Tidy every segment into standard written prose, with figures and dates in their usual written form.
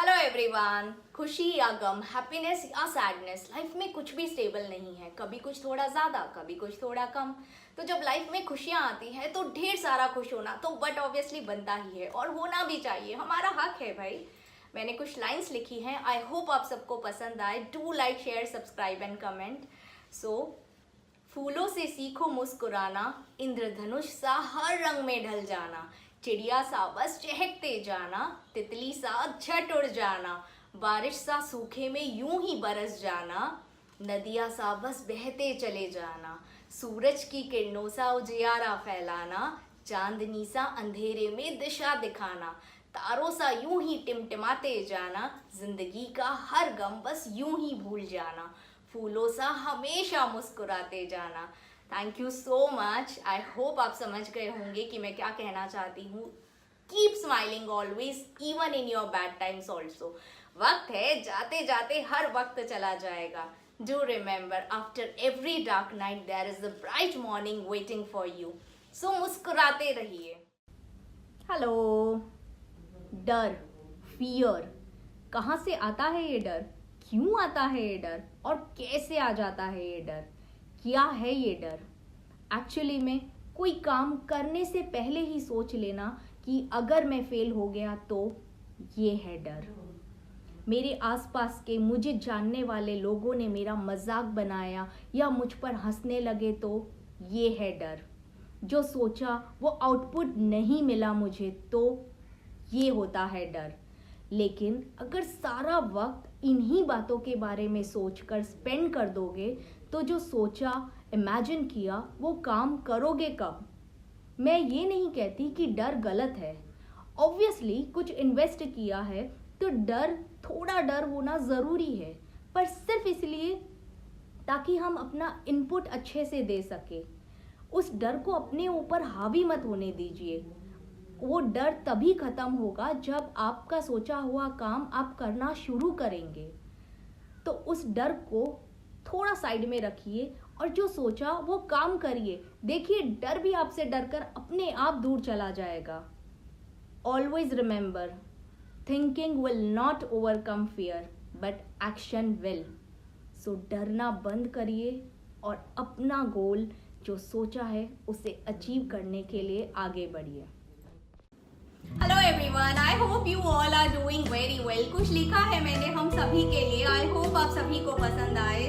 Hello everyone. खुशी या गम, happiness या सैडनेस, लाइफ में कुछ भी स्टेबल नहीं है। कभी कुछ थोड़ा ज़्यादा, कभी कुछ थोड़ा कम। तो जब लाइफ में खुशियाँ आती हैं तो ढेर सारा खुश होना तो बट ऑब्वियसली बनता ही है और होना भी चाहिए, हमारा हक है भाई। मैंने कुछ लाइंस लिखी हैं, आई होप आप सबको पसंद आए। Do like, share, subscribe and comment. फूलों से सीखो मुस्कुराना, इंद्रधनुष सा हर रंग में ढल जाना, चिड़िया सा बस चहकते जाना, तितली सा झट उड़ जाना, बारिश सा सूखे में यूं ही बरस जाना, नदिया सा बस बहते चले जाना, सूरज की किरणों सा उजियारा फैलाना, चांदनी सा अंधेरे में दिशा दिखाना, तारों सा यूं ही टिमटिमाते जाना, जिंदगी का हर गम बस यूं ही भूल जाना, फूलों सा हमेशा मुस्कुराते जाना। Thank you so much. I hope आप समझ गए होंगे कि मैं क्या कहना चाहती हूँ। Keep smiling always, even in your bad times also. वक्त है, जाते जाते हर वक्त चला जाएगा। Do remember, after every dark night there is a bright morning waiting for you. So मुस्कुराते रहिए। हेलो। डर, फियर, कहाँ से आता है ये डर? क्यों आता है ये डर? और कैसे आ जाता है ये डर? क्या है ये डर? एक्चुअली में कोई काम करने से पहले ही सोच लेना कि अगर मैं फेल हो गया तो ये है डर। मेरे आसपास के मुझे जानने वाले लोगों ने मेरा मजाक बनाया या मुझ पर हंसने लगे तो ये है डर। जो सोचा वो आउटपुट नहीं मिला मुझे तो ये होता है डर। लेकिन अगर सारा वक्त इन्हीं बातों के बारे में सोचकर स्पेंड कर दोगे तो जो सोचा, इमेजिन किया, वो काम करोगे कब? मैं ये नहीं कहती कि डर गलत है। ऑब्वियसली कुछ इन्वेस्ट किया है तो थोड़ा डर होना ज़रूरी है, पर सिर्फ इसलिए ताकि हम अपना इनपुट अच्छे से दे सके। उस डर को अपने ऊपर हावी मत होने दीजिए। वो डर तभी खत्म होगा जब आपका सोचा हुआ काम आप करना शुरू करेंगे। तो उस डर को थोड़ा साइड में रखिए और जो सोचा वो काम करिए। देखिए, डर भी आपसे डरकर अपने आप दूर चला जाएगा। Always remember, thinking will not overcome fear but action will. So डरना बंद करिए और अपना गोल जो सोचा है उसे अचीव करने के लिए आगे बढ़िए। Hello everyone, I hope you all are doing very well. कुछ लिखा है मैंने हम सभी के लिए, आई होप आप सभी को पसंद आए।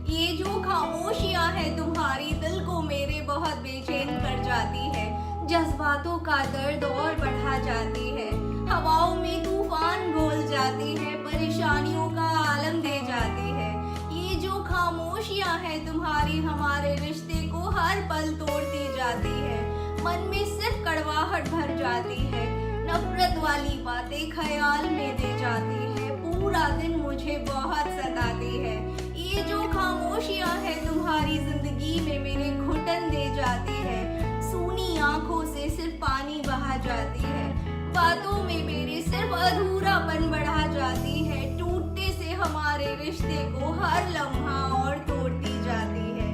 ये जो खामोशियां है तुम्हारी दिल को मेरे बहुत बेचैन कर जाती है, जज्बातों का दर्द और बढ़ा जाती है, हवाओं में तूफान घोल जाती है, परेशानियों का आलम दे जाती है। ये जो खामोशियां है तुम्हारी हमारे रिश्ते को हर पल तोड़ती जाती है, मन में सिर्फ कड़वाहट भर जाती है, नफरत वाली बातें ख्याल में दे जाती है, पूरा दिन मुझे बहुत सताती है। ये जो खामोशियां है तुम्हारी जिंदगी में मेरे घुटन दे जाती है, सूनी आंखों से सिर्फ पानी बहा जाती है, बातों में मेरे सिर्फ अधूरापन बढ़ा जाती है, टूटते से हमारे रिश्ते को हर लम्हा और तोड़ती जाती है।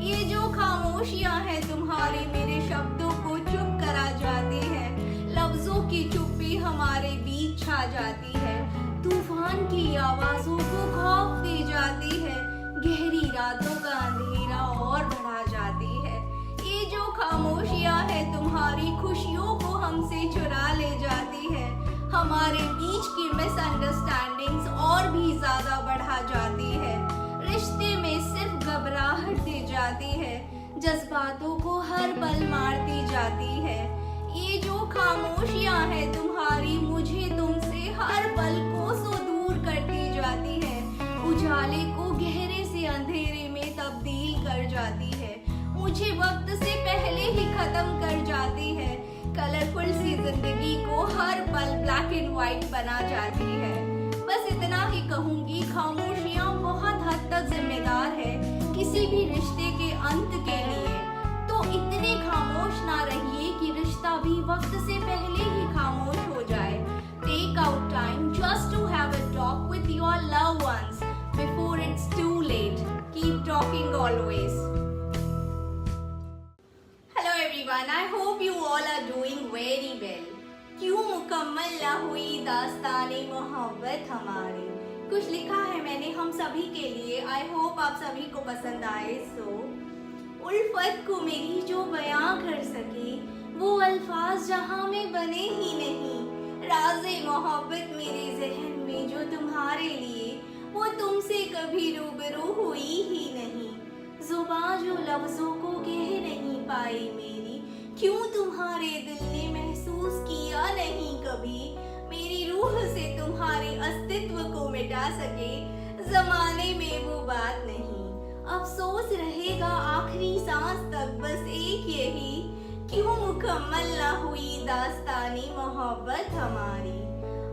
ये जो खामोशियां है तुम्हारी मेरे शब्दों को चुप करा जाती है, लफ्जों की चुप्पी हमारे बीच छा जाती है, तूफान की आवाजों को खौफ दे जाती है, गहरी रातों का अंधेरा और बढ़ा जाती है। ये जो खामोशियां है तुम्हारी खुशियों को हमसे चुरा ले जाती है, हमारे बीच की मिसअंडरस्टैंडिंग्स और भी ज्यादा बढ़ा जाती है, रिश्ते में सिर्फ घबराहट दे जाती है, जज्बातों को हर पल मारती जाती है। ये जो खामोशियां है तुम्हारी मुझे तुमसे हर पल कोसों दूर करती जाती है, उजाले को गहरे से अंधेरे में तब्दील कर जाती है, मुझे वक्त से पहले ही खत्म कर जाती है, कलरफुल सी जिंदगी को हर पल ब्लैक एंड व्हाइट बना जाती है। बस इतना ही कहूंगी, खामोशियां बहुत हद तक जिम्मेदार है किसी भी रिश्ते के अंत के लिए। तो इतने खामोश ना रहिए कि रिश्ता भी वक्त से पहले ही खामोश हो जाए। Take out time just to have a talk with your loved ones before it's too late. Keep talking always. Hello everyone, I hope you all are doing very well. क्यों मुकम्मल ना हुई दास्ताने मोहब्बत हमारी। कुछ लिखा है मैंने हम सभी के लिए, आई होप आप सभी को पसंद आए। सो उल्फत को मेरी जो बयां कर सके वो अल्फाज जहां में बने ही नहीं। राज़े मोहब्बत मेरे जहन में जो तुम्हारे लिए वो तुमसे कभी रूबरू हुई ही नहीं। जुबान जो लफ्जों को कह नहीं पाई मेरी, क्यों तुम्हारे दिल ने महसूस किया नहीं कभी। मेरी रूह से तुम्हारे अस्तित्व को मिटा सके जमाने में वो बात नहीं। अफसोस रहेगा आखिरी सांस तक बस एक यही, क्यों मुकम्मल ना हुई दास्तानी मोहब्बत हमारी।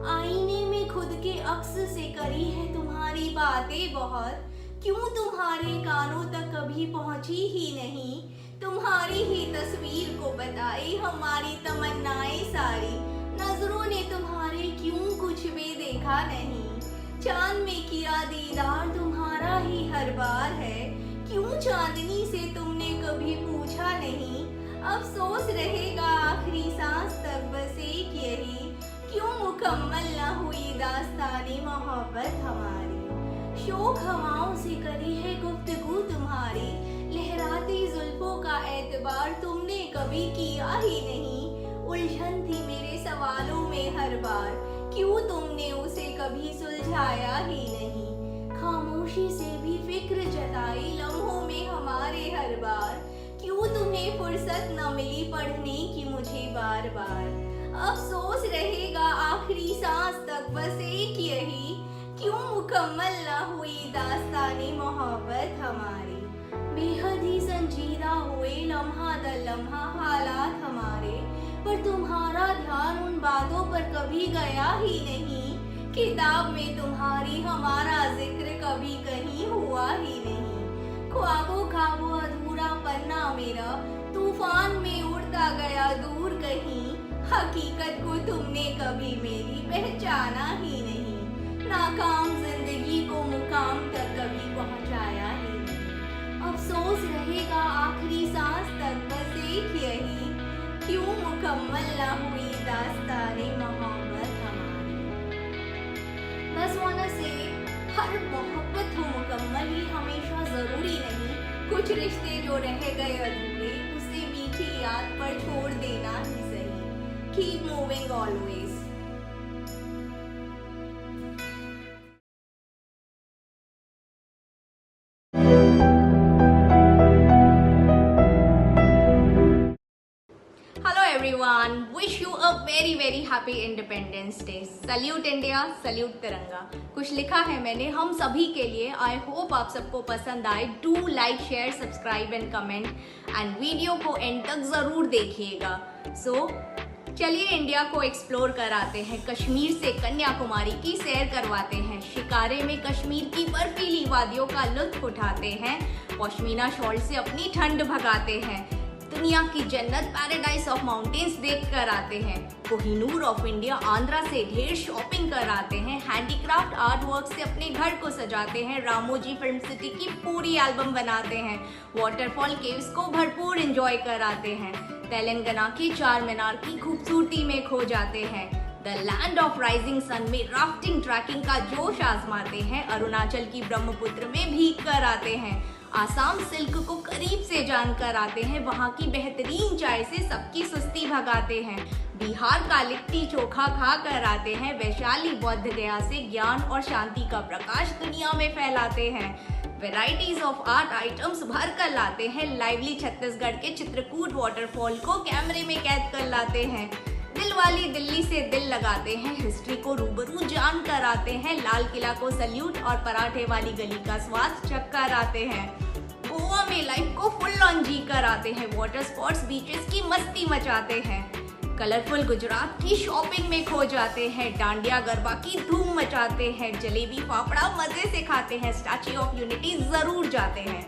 आईने में खुद के अक्स से करी है तुम्हारी बातें बहुत, क्यों तुम्हारे कानों तक कभी पहुंची ही नहीं। तुम्हारी ही तस्वीर को बताई हमारी तमन्नाएं सारी, नजरों ने तुम्हारे क्यों कुछ भी देखा नहीं। चांद में किया दीदार तुम्हारा ही हर बार है, क्यों चांदनी से तुमने कभी पूछा नहीं। अफसोस रहेगा आखिरी सांस तक बस एक यही, क्यों मुकम्मल ना हुई दास्तानी मोहब्बत हमारी। शोक हवाओं से करी है गुफ्तगू तुम्हारी, लहराती जुल्फों का एतबार तुमने कभी किया ही नहीं। उलझन थी मेरे सवालों में हर बार, क्यों तुमने उसे कभी सुलझाया ही नहीं। खामोशी से भी फिक्र जताई लम्हों में हमारे हर बार, क्यों तुम्हें फुर्सत न मिली पढ़ने की मुझे बार बार। अफसोस रहेगा आखिरी सांस तक बस एक यही, क्यों मुकम्मल ना हुई दास्तानी मोहब्बत हमारी। बेहद ही संजीदा हुए लम्हा दर लम्हा हालात हमारे, पर तुम्हारा ध्यान उन बातों पर कभी गया ही नहीं। किताब में तुम्हारी हमारा जिक्र कभी कहीं हुआ ही नहीं। ख्वाबों का वो अधूरा पन्ना मेरा तूफान में उड़ता गया दूर कहीं, हकीकत को तुमने कभी मेरी पहचाना ही नहीं। नाकाम जिंदगी को मुकाम तक कभी पहुंचाया ही नहीं। अफसोस रहेगा आखिरी सांस तक बस एक यही, क्यों मुकम्मल ना हुई दास्ताने मोहब्बत हमारी। बस वाना से हर मोहब्बत हो मुकम्मल ही हमेशा जरूरी नहीं। कुछ रिश्ते जो रह गए अधूरे उसे मीठी याद पर छोड़ देना ही सही। Keep moving always. Everyone, wish you a very happy Independence Day. Salute India, salute तिरंगा। कुछ लिखा है मैंने हम सभी के लिए, आई होप आप सबको पसंद आए। Do like share subscribe and comment and video को एंड तक जरूर देखिएगा। सो चलिए इंडिया को एक्सप्लोर कराते हैं, कश्मीर से कन्याकुमारी की सैर करवाते हैं, शिकारे में कश्मीर की बर्फीली वादियों का लुत्फ उठाते हैं, पश्मीना शॉल से अपनी ठंड भगाते हैं, दुनिया की जन्नत पैराडाइज ऑफ माउंटेन्स देख कर आते हैं, कोहिनूर ऑफ इंडिया आंध्रा से ढेर शॉपिंग कराते हैं, हैंडीक्राफ्ट आर्ट वर्क से अपने घर को सजाते हैं, रामोजी फिल्म सिटी की पूरी एल्बम बनाते हैं, वाटरफॉल केव्स को भरपूर एंजॉय कराते हैं, तेलंगाना की चार मीनार की खूबसूरती में खो जाते हैं, the land of rising sun में राफ्टिंग ट्रैकिंग का जोश आजमाते हैं, अरुणाचल की ब्रह्मपुत्र में भीग कर आते हैं, आसाम सिल्क को करीब से जानकर आते हैं, वहाँ की बेहतरीन चाय से सबकी सुस्ती भगाते हैं, बिहार का लिट्टी चोखा खा कर आते हैं, वैशाली बोध गया से ज्ञान और शांति का प्रकाश दुनिया में फैलाते हैं, वेराइटीज ऑफ आर्ट आइटम्स भर कर लाते हैं, लाइवली छत्तीसगढ़ के चित्रकूट वाटरफॉल को कैमरे में कैद कर लाते हैं, दिल वाली दिल्ली से दिल लगाते हैं, हिस्ट्री को रूबरू जान कर आते हैं, लाल किला को सल्यूट और पराठे वाली गली का स्वाद चख कर आते हैं, गोवा में लाइफ को फुल ऑन जी कर आते हैं, वाटर स्पॉट्स बीचेस की मस्ती मचाते हैं, कलरफुल गुजरात की शॉपिंग में खो जाते हैं, डांडिया गरबा की धूम मचाते हैं, जलेबी फाफड़ा मजे से खाते हैं, स्टैच्यू ऑफ यूनिटी जरूर जाते हैं,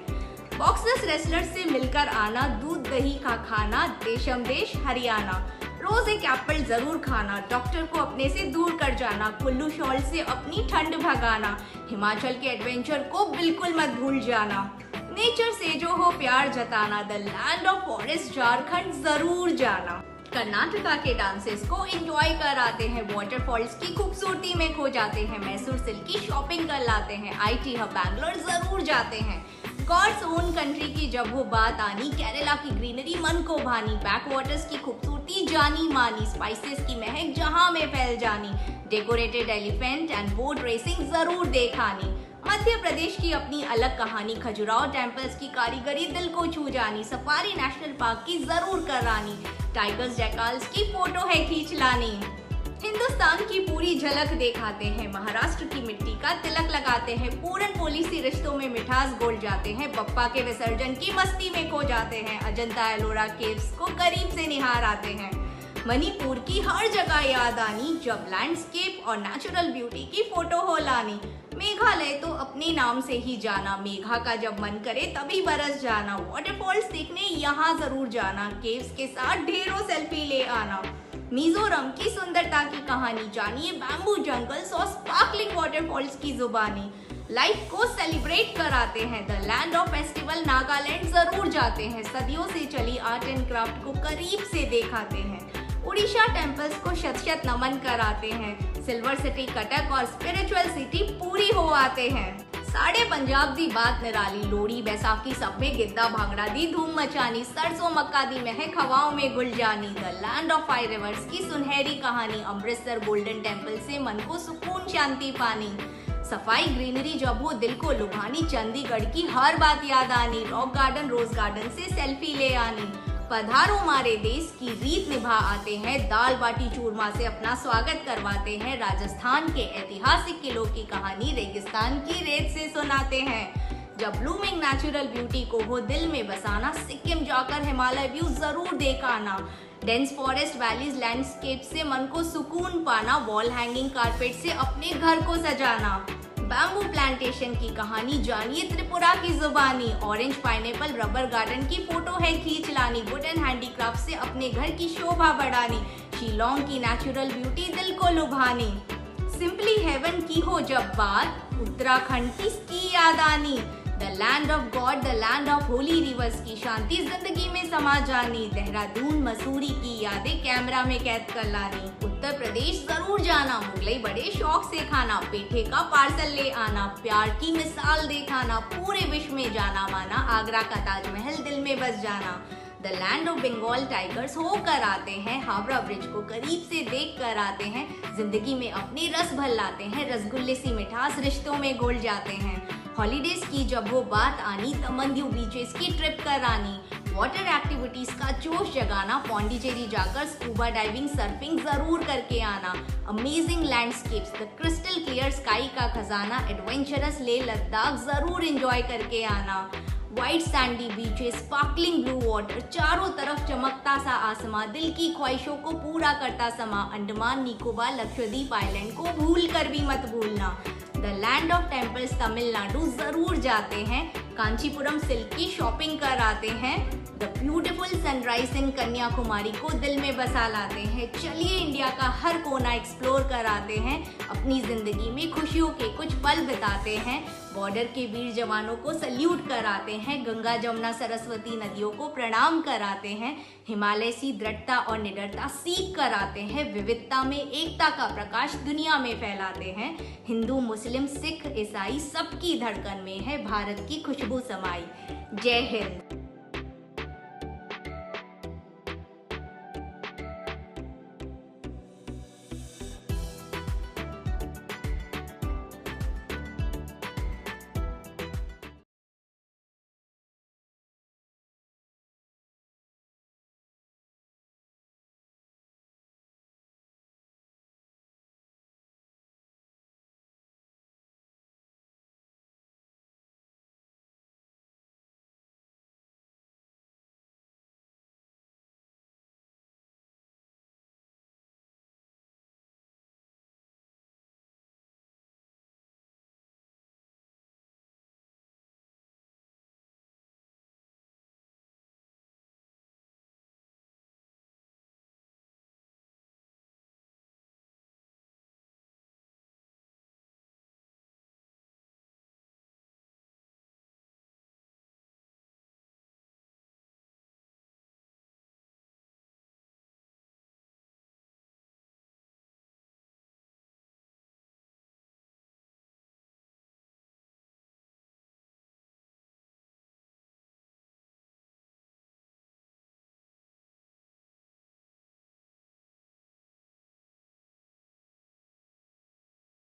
बॉक्सर्स रेसलर से मिलकर आना, दूध दही का खाना, देशम देश हरियाणा, रोज एक एप्पल जरूर खाना, डॉक्टर को अपने से दूर कर जाना, कुल्लू शॉल से अपनी ठंड भगाना, हिमाचल के एडवेंचर को बिल्कुल मत भूल जाना, नेचर से जो हो प्यार जताना, the land of forest Jharkhand जरूर जाना। कर्नाटका के डांसेस को एंजॉय कर आते हैं, वाटरफॉल्स की खूबसूरती में खो जाते हैं, मैसूर सिल्क की शॉपिंग कर लाते हैं, IT हब बैंगलोर जरूर जाते हैं। गॉड्स ओन कंट्री की जब वो बात आनी, केरला की ग्रीनरी मन को भानी, बैक वाटर्स की खूबसूरती जानी मानी, स्पाइसेस की महक जहां में फैल जानी, decorated elephant and boat racing जरूर देखानी। मध्य प्रदेश की अपनी अलग कहानी, खजुराहो टेम्पल्स की कारीगरी दिल को छू जानी, सफारी नेशनल पार्क की जरूर करानी, टाइगर्स जैकाल्स की फोटो है खींच लानी। हिंदुस्तान की पूरी झलक दिखाते हैं, महाराष्ट्र की मिट्टी का तिलक लगाते हैं, पूरन पोली सी रिश्तों में मिठास घोल जाते हैं, बप्पा के विसर्जन की मस्ती में खो जाते हैं, अजंता एलोरा केव्स को करीब से निहार आते हैं। मणिपुर की हर जगह याद आनी, जब लैंडस्केप और नेचुरल ब्यूटी की फोटो हो लानी। मेघालय तो अपने नाम से ही जाना, मेघा का जब मन करे तभी बरस जाना, वाटरफॉल्स देखने यहाँ जरूर जाना, केव्स के साथ ढेरों सेल्फी ले आना। मिजोरम की सुंदरता की कहानी जानिए, बैम्बू जंगल्स और स्पार्कलिंग वाटरफॉल्स की जुबानी। लाइफ को सेलिब्रेट कराते हैं, the land of festival Nagaland जरूर जाते हैं, सदियों से चली आर्ट एंड क्राफ्ट को करीब से दिखाते हैं, उड़ीसा टेम्पल्स को शत शत नमन कराते हैं, सिल्वर सिटी कटक और स्पिरिचुअल सिटी पूरी हो आते हैं। साढ़े पंजाब दी बात निराली, लोहड़ी बैसाखी सब में गिद्दा भांगड़ा दी धूम मचानी, सरसों मक्का दी महक हवाओं में गुल जानी, द लैंड ऑफ 5 रिवर्स की सुनहरी कहानी, अमृतसर गोल्डन टेम्पल से मन को सुकून शांति पानी, सफाई ग्रीनरी जब हो दिल को लुभानी, चंडीगढ़ की हर बात याद आनी, रॉक गार्डन रोज गार्डन से सेल्फी ले आनी। पधारो हमारे देश की रीत निभा आते हैं, दाल बाटी चूरमा से अपना स्वागत करवाते हैं, राजस्थान के ऐतिहासिक किलों की कहानी रेगिस्तान की रेत से सुनाते हैं। जब ब्लूमिंग नेचुरल ब्यूटी को हो दिल में बसाना, सिक्किम जाकर हिमालय व्यू जरूर देख आना, डेंस फॉरेस्ट वैलीज लैंडस्केप से मन को सुकून पाना, वॉल हैंगिंग कारपेट से अपने घर को सजाना। बैम्बू प्लांटेशन की कहानी जानिए, त्रिपुरा की जुबानी, ऑरेंज पाइनएप्पल रबर गार्डन की फोटो है खींच लानी, वुडन हैंडीक्राफ्ट से अपने घर की शोभा बढ़ानी, शिलोंग की नेचुरल ब्यूटी दिल को लुभानी। सिंपली हेवन की हो जब बात, उत्तराखंड की स्की याद आनी, the land of God the land of Holi reverse की शांति जिंदगी में समा जानी, देहरादून मसूरी की यादें कैमरा में कैद कर लानी, उत्तर प्रदेश जरूर जाना, मुगलई बड़े शौक से खाना, पेठे का पार्सल ले आना, प्यार की मिसाल दिखाना, पूरे विश्व में जाना माना, आगरा का ताजमहल दिल में बस जाना, the land of Bengal tigers होकर आते हैं, हावड़ा ब्रिज को करीब से देख कर आते हैं, जिंदगी में अपने रस भर लाते हैं, रसगुल्ले सी मिठास रिश्तों में घुल जाते हैं। हॉलीडेज की जब वो बात आनी, तमंदू बीचेस की ट्रिप करानी, वाटर एक्टिविटीज का जोश जगाना, पौंडीचेरी जाकर स्कूबा डाइविंग सर्फिंग जरूर करके आना, amazing landscapes the crystal clear sky का खजाना, एडवेंचरस ले लद्दाख जरूर एंजॉय करके आना, white Sandy beaches, sparkling blue water, चारों तरफ चमकता सा आसमां, दिल की ख्वाहिशों को पूरा करता समा, अंडमान निकोबार लक्षद्वीप आइलैंड को भूल कर भी मत भूलना, the land of temples Tamil Nadu जरूर जाते हैं, कांचीपुरम सिल्क की शॉपिंग कर आते हैं, द ब्यूटीफुल सनराइज इन कन्याकुमारी को दिल में बसा लाते हैं। चलिए इंडिया का हर कोना एक्सप्लोर कराते हैं, अपनी जिंदगी में खुशियों के कुछ पल बिताते हैं, बॉर्डर के वीर जवानों को सल्यूट कराते हैं, गंगा जमुना सरस्वती नदियों को प्रणाम कराते हैं, हिमालय सी दृढ़ता और निडरता सीख कराते हैं, विविधता में एकता का प्रकाश दुनिया में फैलाते हैं, हिंदू मुस्लिम सिख ईसाई सबकी धड़कन में है भारत की खुशबू समाई। जय हिंद।